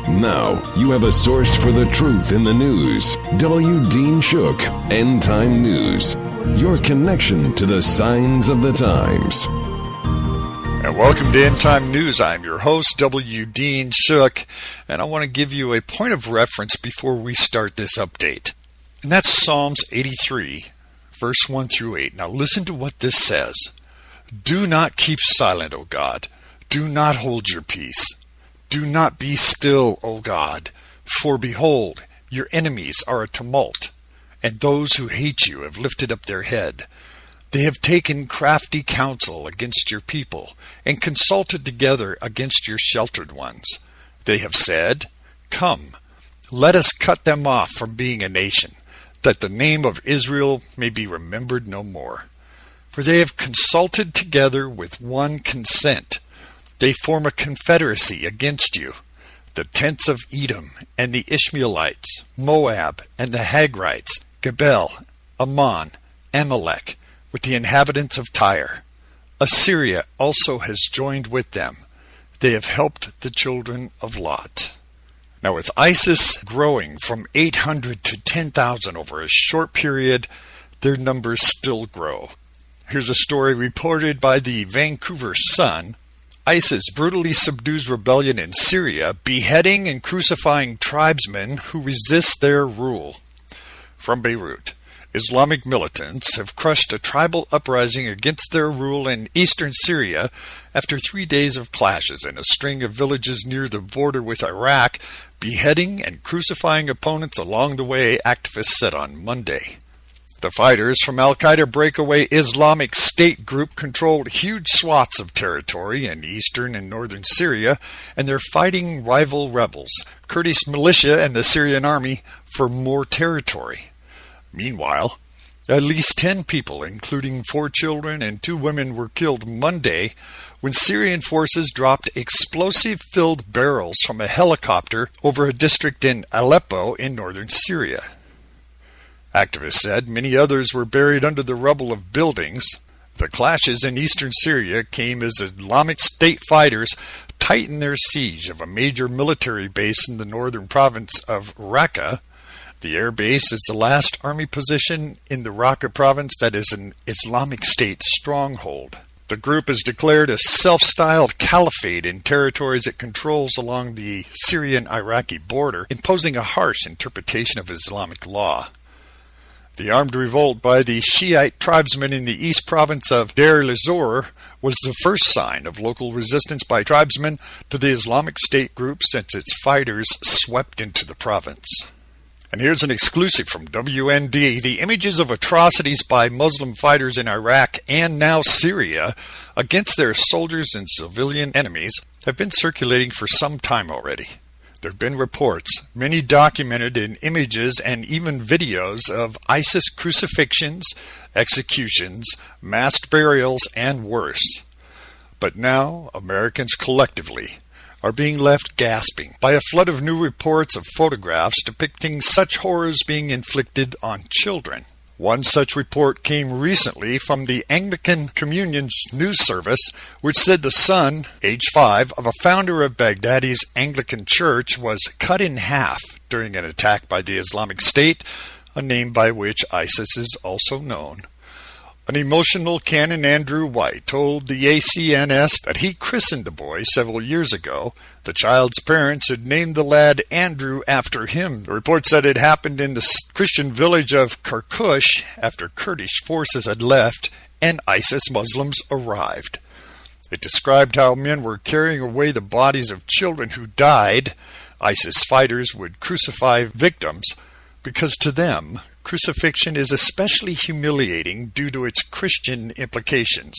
Now, you have a source for the truth in the news. W. Dean Shook, End Time News. Your connection to the signs of the times. And welcome to End Time News. I'm your host, W. Dean Shook, and I want to give you a point of reference before we start this update. And that's Psalms 83, verse 1 through 8. Now listen to what this says. Do not keep silent, O God. Do not hold your peace. Do not be still, O God. For behold, your enemies are a tumult, and those who hate you have lifted up their head. They have taken crafty counsel against your people, and consulted together against your sheltered ones. They have said, Come, let us cut them off from being a nation, that the name of Israel may be remembered no more. For they have consulted together with one consent. They form a confederacy against you, the tents of Edom and the Ishmaelites, Moab and the Hagrites, Gebel, Ammon, Amalek, with the inhabitants of Tyre. Assyria also has joined with them. They have helped the children of Lot. Now with ISIS growing from 800 to 10,000 over a short period, their numbers still grow. Here's a story reported by the Vancouver Sun. ISIS brutally subdues rebellion in Syria, beheading and crucifying tribesmen who resist their rule. From Beirut, Islamic militants have crushed a tribal uprising against their rule in eastern Syria after 3 days of clashes in a string of villages near the border with Iraq, beheading and crucifying opponents along the way, activists said on Monday. The fighters from al-Qaeda breakaway Islamic State group controlled huge swaths of territory in eastern and northern Syria, and they're fighting rival rebels, Kurdish militia and the Syrian army, for more territory. Meanwhile, at least 10 people, including 4 children and 2 women, were killed Monday when Syrian forces dropped explosive-filled barrels from a helicopter over a district in Aleppo in northern Syria. Activists said many others were buried under the rubble of buildings. The clashes in eastern Syria came as Islamic State fighters tightened their siege of a major military base in the northern province of Raqqa. The air base is the last army position in the Raqqa province that is an Islamic State stronghold. The group has declared a self-styled caliphate in territories it controls along the Syrian-Iraqi border, imposing a harsh interpretation of Islamic law. The armed revolt by the Shiite tribesmen in the east province of Deir el-Zor was the first sign of local resistance by tribesmen to the Islamic State group since its fighters swept into the province. And here's an exclusive from WND. The images of atrocities by Muslim fighters in Iraq and now Syria against their soldiers and civilian enemies have been circulating for some time already. There have been reports, many documented in images and even videos, of ISIS crucifixions, executions, massed burials, and worse. But now, Americans collectively are being left gasping by a flood of new reports of photographs depicting such horrors being inflicted on children. One such report came recently from the Anglican Communion's news service, which said the son, age 5, of a founder of Baghdadi's Anglican Church was cut in half during an attack by the Islamic State, a name by which ISIS is also known. An emotional Canon Andrew White told the ACNS that he christened the boy several years ago. The child's parents had named the lad Andrew after him. The report said it happened in the Christian village of Karkush after Kurdish forces had left and ISIS Muslims arrived. It described how men were carrying away the bodies of children who died. ISIS fighters would crucify victims because to them, crucifixion is especially humiliating due to its Christian implications.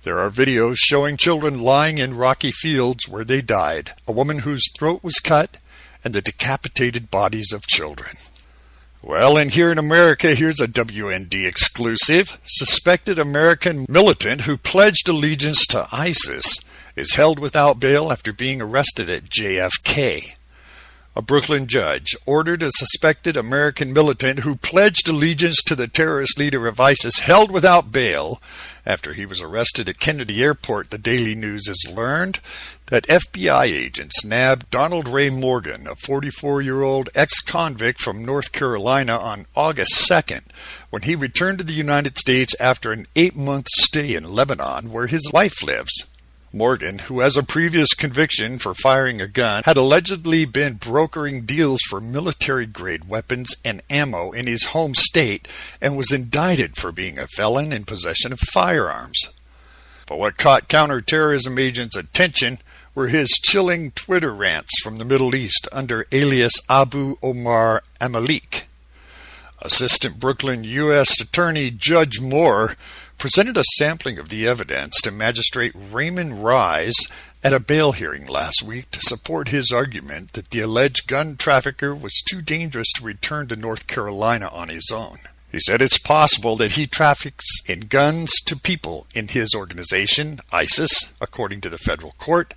There are videos showing children lying in rocky fields where they died, a woman whose throat was cut, and the decapitated bodies of children. Well, and here in America, here's a WND exclusive. Suspected American militant who pledged allegiance to ISIS is held without bail after being arrested at JFK. A Brooklyn judge ordered a suspected American militant who pledged allegiance to the terrorist leader of ISIS held without bail after he was arrested at Kennedy Airport. The Daily News has learned that FBI agents nabbed Donald Ray Morgan, a 44-year-old ex-convict from North Carolina, on August 2nd when he returned to the United States after an 8-month stay in Lebanon, where his wife lives. Morgan, who has a previous conviction for firing a gun, had allegedly been brokering deals for military-grade weapons and ammo in his home state and was indicted for being a felon in possession of firearms. But what caught counterterrorism agents' attention were his chilling Twitter rants from the Middle East under alias Abu Omar Amalik. Assistant Brooklyn U.S. Attorney Judge Moore presented a sampling of the evidence to Magistrate Raymond Rise at a bail hearing last week to support his argument that the alleged gun trafficker was too dangerous to return to North Carolina on his own. He said it's possible that he traffics in guns to people in his organization, ISIS, according to the federal court,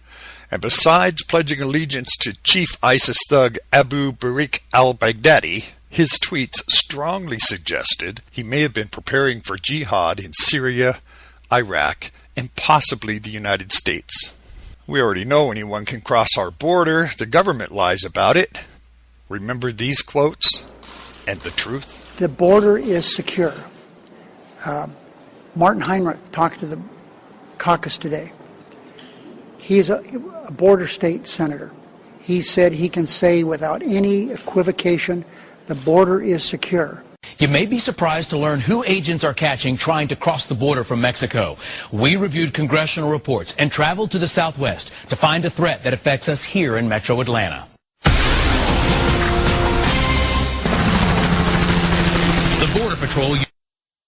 and besides pledging allegiance to Chief ISIS thug Abu Barik al-Baghdadi, his tweets strongly suggested he may have been preparing for jihad in Syria, Iraq, and possibly the United States. We already know anyone can cross our border. The government lies about it. Remember these quotes and the truth? The border is secure. Martin Heinrich talked to the caucus today. He's a border state senator. He said he can say without any equivocation, the border is secure. You may be surprised to learn who agents are catching trying to cross the border from Mexico. We reviewed congressional reports and traveled to the Southwest to find a threat that affects us here in Metro Atlanta. The Border Patrol uses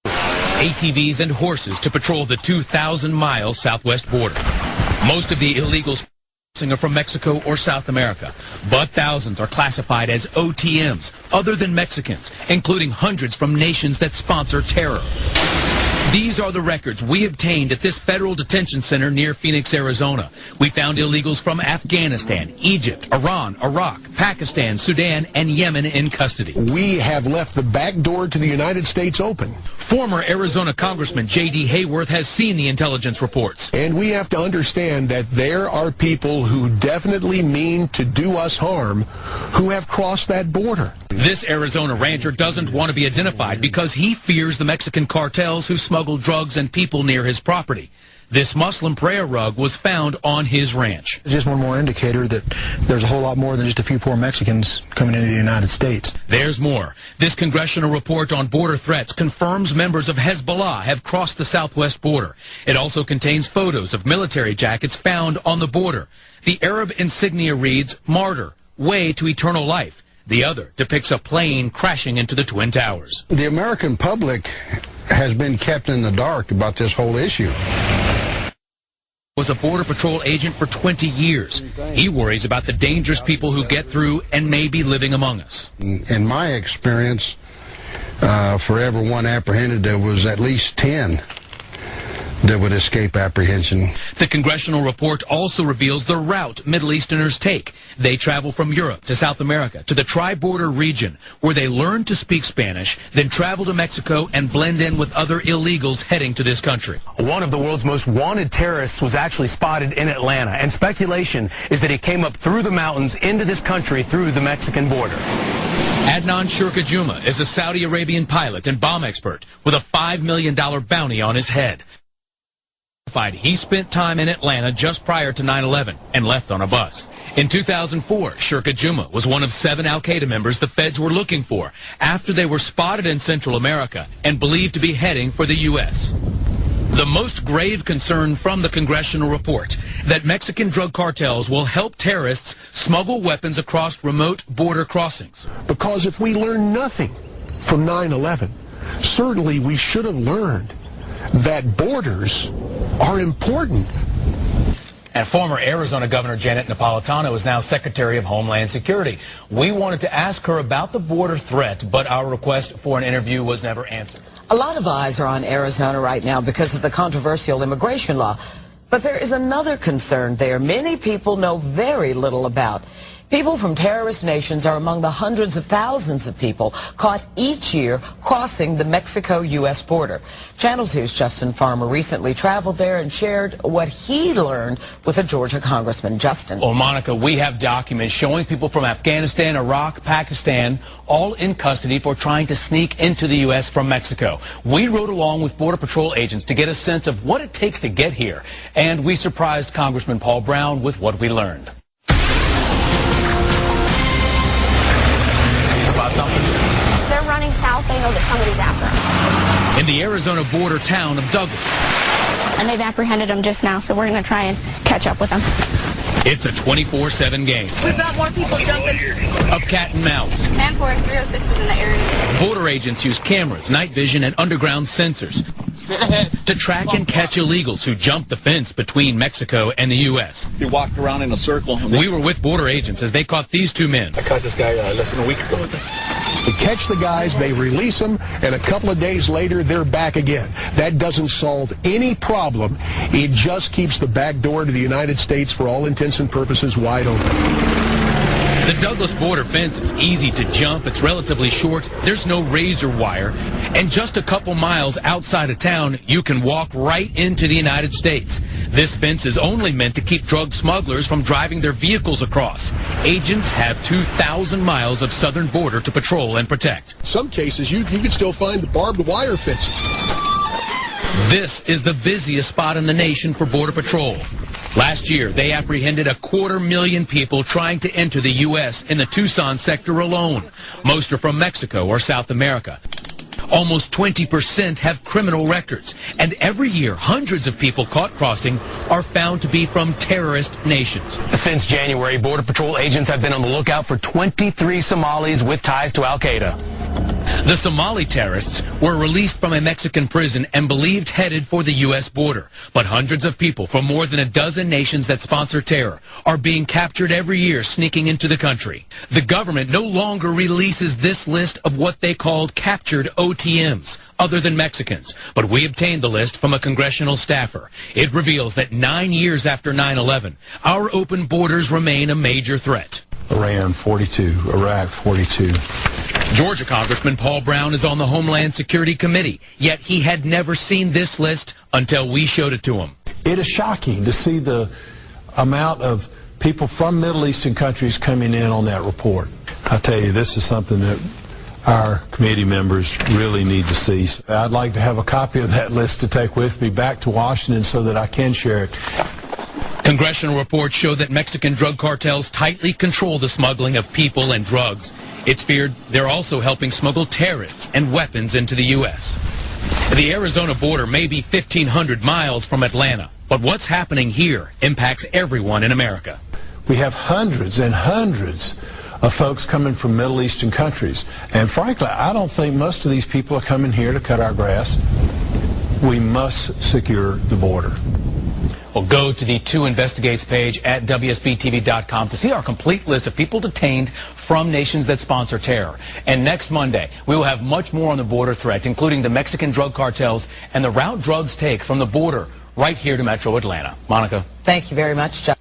ATVs and horses to patrol the 2,000-mile southwest border. Most of the illegals are from Mexico or South America, but thousands are classified as OTMs, other than Mexicans, including hundreds from nations that sponsor terror. These are the records we obtained at this federal detention center near Phoenix, Arizona. We found illegals from Afghanistan, Egypt, Iran, Iraq, Pakistan, Sudan, and Yemen in custody. We have left the back door to the United States open. Former Arizona Congressman J.D. Hayworth has seen the intelligence reports. And we have to understand that there are people who definitely mean to do us harm who have crossed that border. This Arizona rancher doesn't want to be identified because he fears the Mexican cartels who smuggle drugs and people near his property. This Muslim prayer rug was found on his ranch. It's just one more indicator that there's a whole lot more than just a few poor Mexicans coming into the United States. There's more. This congressional report on border threats confirms members of Hezbollah have crossed the southwest border. It also contains photos of military jackets found on the border. The Arab insignia reads, "Martyr, way to eternal life." The other depicts a plane crashing into the Twin Towers. The American public has been kept in the dark about this whole issue. Was a Border Patrol agent for 20 years. He worries about the dangerous people who get through and may be living among us. In my experience, for every one apprehended, there was at least 10 that would escape apprehension. The congressional report also reveals the route Middle Easterners take. They travel from Europe to South America to the tri-border region, where they learn to speak Spanish, then travel to Mexico and blend in with other illegals heading to this country. One of the world's most wanted terrorists was actually spotted in Atlanta, and speculation is that he came up through the mountains into this country through the Mexican border. Adnan Shurkajuma is a Saudi Arabian pilot and bomb expert with a $5 million bounty on his head. He spent time in Atlanta just prior to 9/11 and left on a bus. In 2004, Shurkajuma was one of 7 al-Qaeda members the feds were looking for after they were spotted in Central America and believed to be heading for the U.S. The most grave concern from the congressional report, that Mexican drug cartels will help terrorists smuggle weapons across remote border crossings. Because if we learn nothing from 9/11, certainly we should have learned that borders are important. And former Arizona Governor Janet Napolitano is now Secretary of Homeland Security. We wanted to ask her about the border threat, but our request for an interview was never answered. A lot of eyes are on Arizona right now because of the controversial immigration law. But there is another concern there many people know very little about. People from terrorist nations are among the hundreds of thousands of people caught each year crossing the Mexico-U.S. border. Channel 2's Justin Farmer recently traveled there and shared what he learned with a Georgia congressman. Justin. Well, Monica, we have documents showing people from Afghanistan, Iraq, Pakistan, all in custody for trying to sneak into the U.S. from Mexico. We rode along with Border Patrol agents to get a sense of what it takes to get here, and we surprised Congressman Paul Brown with what we learned. Spot something? They're running south. They know that somebody's after them. In the Arizona border town of Douglas. And they've apprehended them just now, so we're going to try and catch up with them. It's a 24/7 game. We've got more people jumping. Of cat and mouse. 10-4 and 306 is in the area. Border agents use cameras, night vision, and underground sensors to track and catch illegals who jump the fence between Mexico and the U.S. You walked around in a circle. We were with border agents as they caught these two men. I caught this guy less than a week ago. They catch the guys, they release them, and a couple of days later, they're back again. That doesn't solve any problem. It just keeps the back door to the United States, for all intents and purposes, wide open. The Douglas border fence is easy to jump. It's relatively short. There's no razor wire. And just a couple miles outside of town, you can walk right into the United States. This fence is only meant to keep drug smugglers from driving their vehicles across. Agents have 2,000 miles of southern border to patrol and protect. In some cases, you can still find the barbed wire fences. This is the busiest spot in the nation for Border Patrol. Last year, they apprehended 250,000 people trying to enter the U.S. in the Tucson sector alone. Most are from Mexico or South America. Almost 20% have criminal records. And every year, hundreds of people caught crossing are found to be from terrorist nations. Since January, Border Patrol agents have been on the lookout for 23 Somalis with ties to al-Qaeda. The Somali terrorists were released from a Mexican prison and believed headed for the U.S. border. But hundreds of people from more than a dozen nations that sponsor terror are being captured every year sneaking into the country. The government no longer releases this list of what they called captured OTMs, other than Mexicans. But we obtained the list from a congressional staffer. It reveals that 9 years after 9/11, our open borders remain a major threat. Iran, 42. Iraq, 42. Georgia Congressman Paul Brown is on the Homeland Security Committee, yet he had never seen this list until we showed it to him. It is shocking to see the amount of people from Middle Eastern countries coming in on that report. I tell you, this is something that our committee members really need to see. I'd like to have a copy of that list to take with me back to Washington so that I can share it. Congressional reports show that Mexican drug cartels tightly control the smuggling of people and drugs. It's feared they're also helping smuggle terrorists and weapons into the U.S. The Arizona border may be 1,500 miles from Atlanta, but what's happening here impacts everyone in America. We have hundreds and hundreds of folks coming from Middle Eastern countries. And frankly, I don't think most of these people are coming here to cut our grass. We must secure the border. Well, go to the 2 Investigates page at WSBTV.com to see our complete list of people detained from nations that sponsor terror. And next Monday, we will have much more on the border threat, including the Mexican drug cartels and the route drugs take from the border right here to Metro Atlanta. Monica. Thank you very much, John.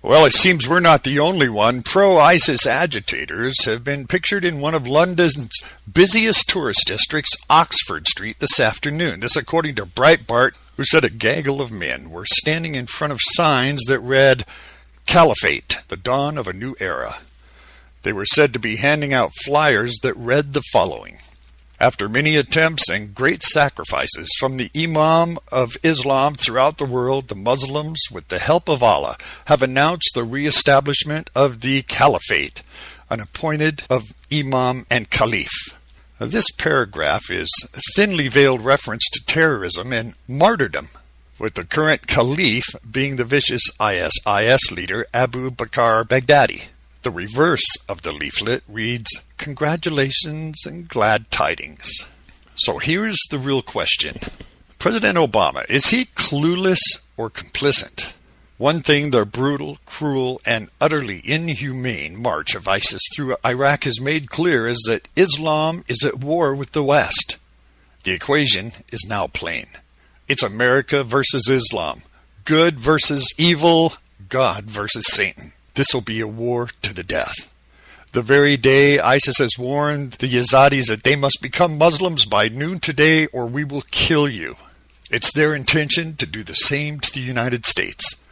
Well, it seems we're not the only one. Pro-ISIS agitators have been pictured in one of London's busiest tourist districts, Oxford Street, this afternoon. This according to Breitbart, who said a gaggle of men were standing in front of signs that read, "Caliphate, the dawn of a new era." They were said to be handing out flyers that read the following: After many attempts and great sacrifices from the Imam of Islam throughout the world, the Muslims, with the help of Allah, have announced the re-establishment of the Caliphate, an appointed of Imam and Caliph. Now, this paragraph is a thinly veiled reference to terrorism and martyrdom, with the current Caliph being the vicious ISIS leader Abu Bakr Baghdadi. The reverse of the leaflet reads, "Congratulations and glad tidings." So here's the real question. President Obama, is he clueless or complicit? One thing the brutal, cruel, and utterly inhumane march of ISIS through Iraq has made clear is that Islam is at war with the West. The equation is now plain. It's America versus Islam, good versus evil, God versus Satan. This will be a war to the death. The very day ISIS has warned the Yazidis that they must become Muslims by noon today or we will kill you. It's their intention to do the same to the United States.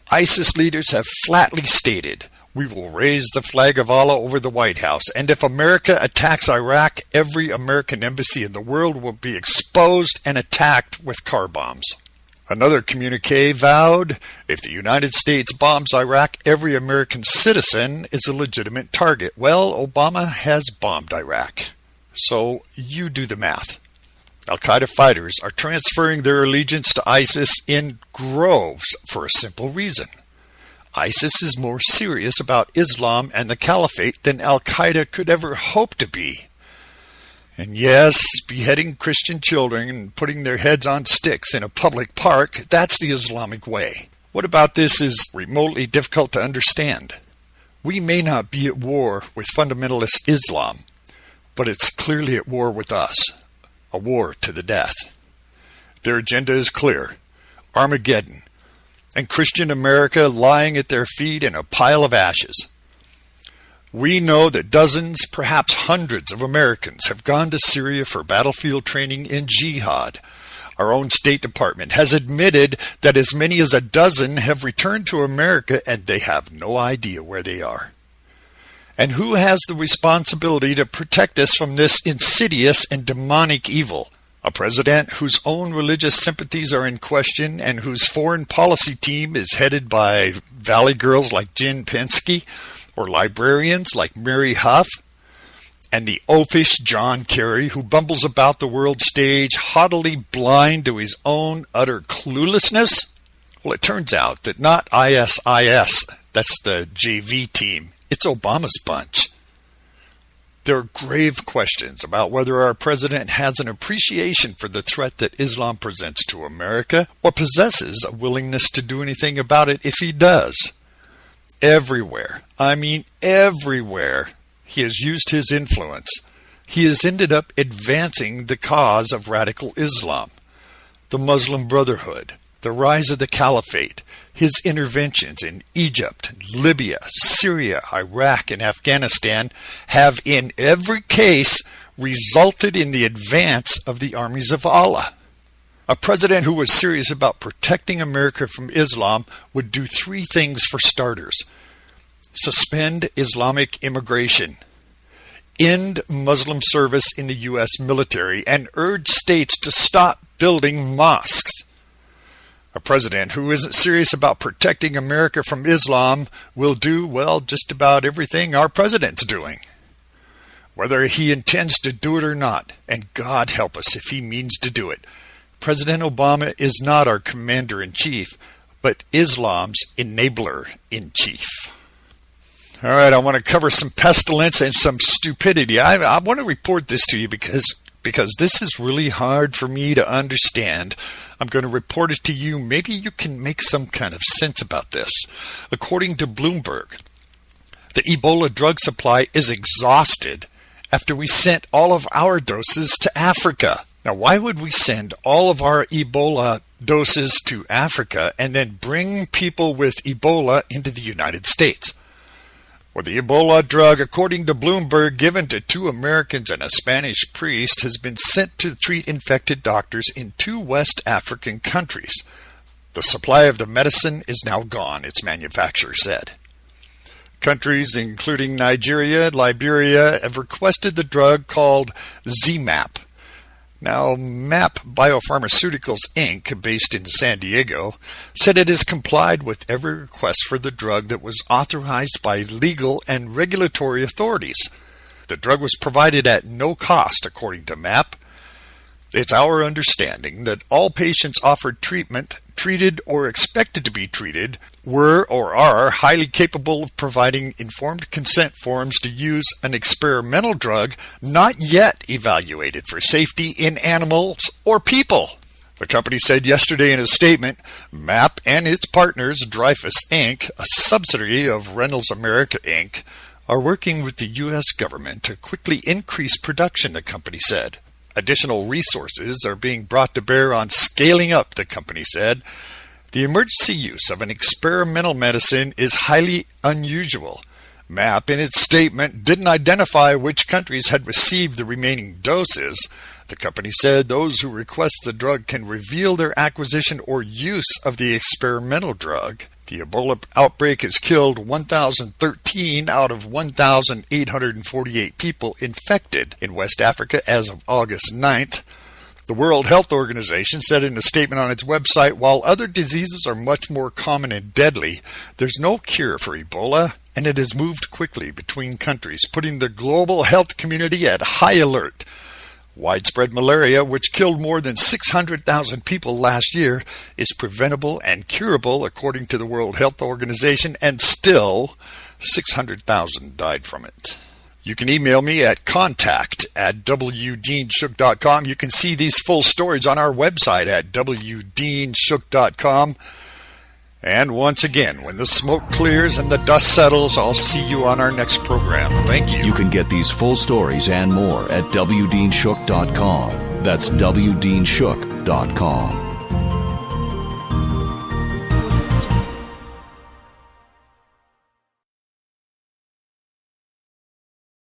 ISIS leaders have flatly stated, we will raise the flag of Allah over the White House, and if America attacks Iraq, every American embassy in the world will be exposed and attacked with car bombs. Another communique vowed, if the United States bombs Iraq, every American citizen is a legitimate target. Well, Obama has bombed Iraq. So you do the math. Al-Qaeda fighters are transferring their allegiance to ISIS in groves for a simple reason. ISIS is more serious about Islam and the Caliphate than Al-Qaeda could ever hope to be. And yes, beheading Christian children and putting their heads on sticks in a public park, that's the Islamic way. What about this is remotely difficult to understand? We may not be at war with fundamentalist Islam, but it's clearly at war with us. A war to the death. Their agenda is clear. Armageddon. And Christian America lying at their feet in a pile of ashes. We know that dozens, perhaps hundreds of Americans have gone to Syria for battlefield training in jihad. Our own State Department has admitted that as many as a dozen have returned to America and they have no idea where they are. And who has the responsibility to protect us from this insidious and demonic evil? A president whose own religious sympathies are in question and whose foreign policy team is headed by valley girls like Jen Pinsky, or librarians like Mary Huff, and the oafish John Kerry, who bumbles about the world stage, haughtily blind to his own utter cluelessness? Well, it turns out that not ISIS, that's the JV team, it's Obama's bunch. There are grave questions about whether our president has an appreciation for the threat that Islam presents to America, or possesses a willingness to do anything about it if he does. Everywhere, I mean everywhere, he has used his influence. He has ended up advancing the cause of radical Islam, the Muslim Brotherhood, the rise of the Caliphate, his interventions in Egypt, Libya, Syria, Iraq, and Afghanistan have in every case resulted in the advance of the armies of Allah. A president who was serious about protecting America from Islam would do three things for starters. Suspend Islamic immigration, end Muslim service in the U.S. military, and urge states to stop building mosques. A president who isn't serious about protecting America from Islam will do, well, just about everything our president's doing. Whether he intends to do it or not, and God help us if he means to do it, President Obama is not our commander-in-chief, but Islam's enabler-in-chief. All right, I want to cover some pestilence and some stupidity. I want to report this to you because this is really hard for me to understand. I'm going to report it to you. Maybe you can make some kind of sense about this. According to Bloomberg, the Ebola drug supply is exhausted after we sent all of our doses to Africa. Now, why would we send all of our Ebola doses to Africa and then bring people with Ebola into the United States? Well, the Ebola drug, according to Bloomberg, given to 2 Americans and a Spanish priest, has been sent to treat infected doctors in 2 West African countries. The supply of the medicine is now gone, its manufacturer said. Countries including Nigeria and Liberia have requested the drug called ZMapp. Now, MAP Biopharmaceuticals, Inc., based in San Diego, said it has complied with every request for the drug that was authorized by legal and regulatory authorities. The drug was provided at no cost, according to MAP. It's our understanding that all patients offered treatment, treated or expected to be treated, were or are highly capable of providing informed consent forms to use an experimental drug not yet evaluated for safety in animals or people. The company said yesterday in a statement, MAP and its partners, Dreyfus Inc., a subsidiary of Reynolds America Inc., are working with the U.S. government to quickly increase production, the company said. Additional resources are being brought to bear on scaling up, the company said. The emergency use of an experimental medicine is highly unusual. MAP, in its statement, didn't identify which countries had received the remaining doses. The company said those who request the drug can reveal their acquisition or use of the experimental drug. The Ebola outbreak has killed 1,013 out of 1,848 people infected in West Africa as of August 9th. The World Health Organization said in a statement on its website, while other diseases are much more common and deadly, there's no cure for Ebola, and it has moved quickly between countries, putting the global health community at high alert. Widespread malaria, which killed more than 600,000 people last year, is preventable and curable according to the World Health Organization, and still 600,000 died from it. You can email me at contact@wdeanshook.com. You can see these full stories on our website at wdeanshook.com. And once again, when the smoke clears and the dust settles, I'll see you on our next program. Thank you. You can get these full stories and more at wdeanshook.com. That's wdeanshook.com.